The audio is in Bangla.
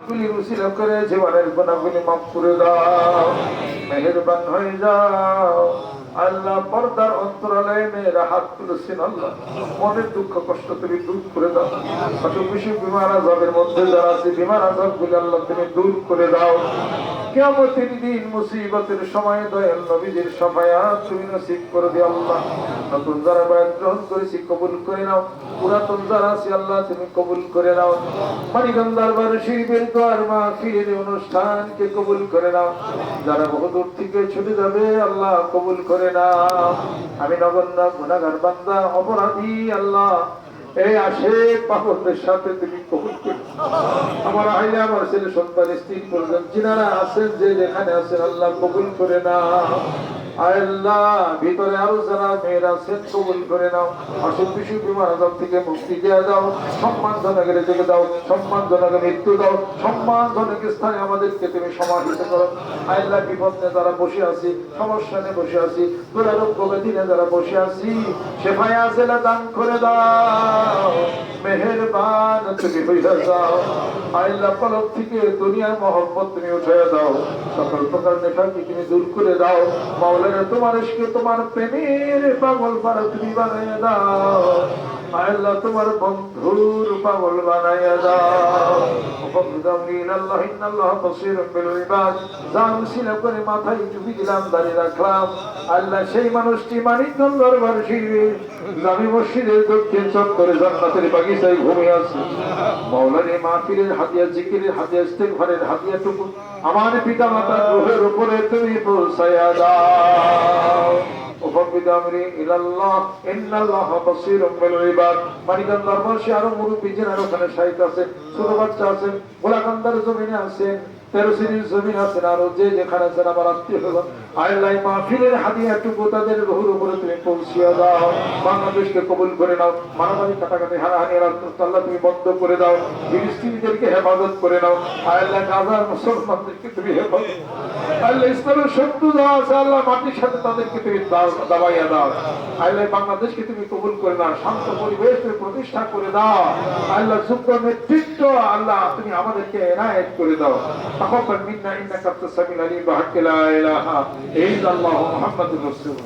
গুলি উসিলা করে জীবনের গুনাহগুলি মাফ করে দাও, মেহেরবান হয়ে যাও আল্লাহ। পর্দার অন্তরালে মেয়েরা হাত তুলেছেন আল্লাহ, মনের দুঃখ কষ্ট তুমি দূর করে দাও। কত বেশি বিমার আযাবের মধ্যে যারা আছে, বিমার আযাব গুলি আল্লাহ তুমি দূর করে দাও। কিয়ামতের দিন মুসিবতের সময় দয়াল নবীদের শাফায়াত তুমি নসিব করে দিও আল্লাহ। নতুন যারা বায়াত গ্রহণ করেছি কবুল করে নাও, পুরাতন যারা আছে আল্লাহ তুমি কবুল করে নাও। মানিকগঞ্জ দরবার শরীফের দোয়ার মাহফিলের অনুষ্ঠানকে কবুল করে নাও। যারা বহু দূর থেকে ছুটে যাবে আল্লাহ কবুল করে নাও। আমি নগণ্য গুনাহগার বান্দা অপরাধী আল্লাহ, এই আসে পাগলদের সাথে তুমি কবুল করে আমার আইলে আমার ছেলে সন্তান স্ত্রী পরিজন যিনারা আছেন যে যেখানে আছেন আল্লাহ কবুল করে নাও। আল্লাহ ভিতরে আরো যারা মেয়েরা আছেন কবুল করে নাও। অসুখ বিসুখ বিমার আযাব থেকে মুক্তি দিয়ে দাও, সম্মানজনক রেজেকে দাও, সম্মানজনক মৃত্যু দাও, সম্মানজনক স্থানে আমাদেরকে তুমি সমাহিত করো। আল্লাহ বিপদ নিয়ে যারা বসে আছি, সমস্যা নিয়ে বসে আছি, দুরারোগ্য ব্যাধি নিয়ে যারা বসে আছি, শেফায়ে আজেলা দান করে দাও। মেহেরবান তুমি হইয়া যাও আল্লাহ, কলব থেকে দুনিয়ার মহব্বত তুমি উঠিয়ে দাও, সকল প্রকার নেশাকে তুমি দূর করে দাও। মাওলানা তোমার ইশকে তোমার প্রেমের পাগল পারা তুমি বানাইয়া দাও আল্লাহ, তোমার বন্ধুর পাগল বানাইয়া দাও। আল্লাহ ইন্নাল্লাহ বাসীরুম বিল ইবাদ, জান সিলা করে মাথায় টুপি দিলাম, দাঁড়িয়ে রাখলাম আল্লাহ, সেই মানুষটি মানিকগঞ্জ দরবার শরীফে জামি মসজিদের দক্ষিণ চত্বরে জান্নাতের বাগিচায় ঘুমিয়ে আছে। মাওলানা মাহফিলের হাদিয়া, জিকিরের হাদিয়া, ইস্তেগফারের হাদিয়াটুকু আমার পিতা মাতার রূহের উপরে তুমি পৌঁছায়া দাও। উফাবিদ আমরি ইলাল্লাহ ইন্নাল্লাহ বাসীরুম বিল ইবাদ। মানিকগঞ্জ দরবার শরীফে আরো মুরব্বি যারা ওখানে শাহিদ আছেন, ছোট বাচ্চা আছেন, গোলাকান্দার জমিনে আছেন, 13 সিরিজ জমিন আছেন, আরো যে যেখানে আছেন আমার আত্মীয় স্বজন আল্লাহ মাহফিলের হাদিয়াটুকু তাদের রূহের উপরে তুমি পৌঁছিয়ে দাও। বাংলাদেশকে কবুল করে নাও, মারামারি কাটাকাটি হানাহানি আল্লাহ তুমি বন্ধ করে দাও। ফিলিস্তিনিদেরকে হেফাজত করে নাও আল্লাহ, গাজার মুসলমানদেরকে তুমি হেফাজত আল্লাহ, ইসলামের শত্রু যারা আছে আল্লাহ মাটির সাথে তাদেরকে তুমি দাবাইয়া দাও আল্লাহ। বাংলাদেশকে তুমি কবুল করে নাও, শান্ত পরিবেশ তুমি প্রতিষ্ঠা করে দাও আল্লাহ। যোগ্য নেতৃত্ব আল্লাহ তুমি আমাদেরকে এনায়েত করে দাও। তাকাব্বাল মিন্না ইন্নাকা আনতাস সামিউল আলিম, বিহাক্কি লা ইলাহা ইল্লাল্লাহু মুহাম্মাদুর রাসূলুল্লাহ।